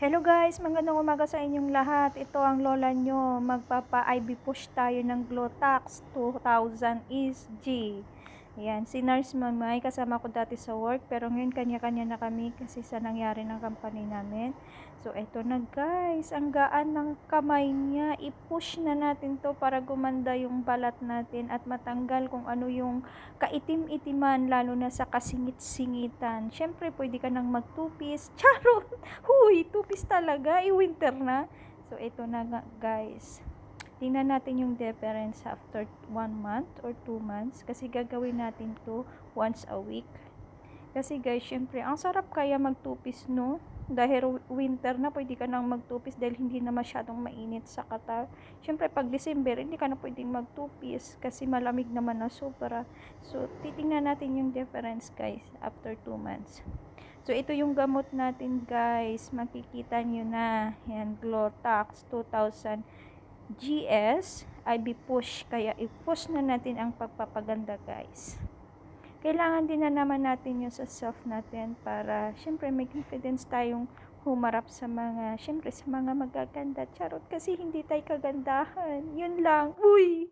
Hello guys, magandang umaga sa inyong lahat. Ito ang lola nyo. Magpapa-IV push tayo ng Glotax 2000 SG. Ayan, si Nurse Mamay kasama ko dati sa work pero ngayon kanya-kanya na kami kasi sa nangyari ng company namin. So eto na guys, ang gaan ng kamay niya. I-push na natin to para gumanda yung balat natin at matanggal kung ano yung kaitim-itiman lalo na sa kasingit-singitan. Syempre pwede ka nang magtupis. Charot! Huy, tupis talaga. I-winter na. So ito na nga guys. Tingnan natin yung difference after 1 month or 2 months. Kasi gagawin natin to once a week. Kasi guys, syempre, ang sarap kaya magtupis, no? Dahil winter na, pwede ka nang magtupis dahil hindi na masyadong mainit sa katawan. Syempre, pag December, hindi ka na pwedeng magtupis kasi malamig naman na sobra. So, titingnan natin yung difference, guys, after 2 months. So, ito yung gamot natin, guys. Makikita nyo na. Yan, Glotax 2000 GS IV push. Kaya, i-push na natin ang pagpapaganda, guys. Kailangan din na naman natin yung sa self natin para, syempre, may confidence tayong humarap sa mga, syempre, sa mga magaganda. Charot, kasi hindi tayo kagandahan. Yun lang. Uy!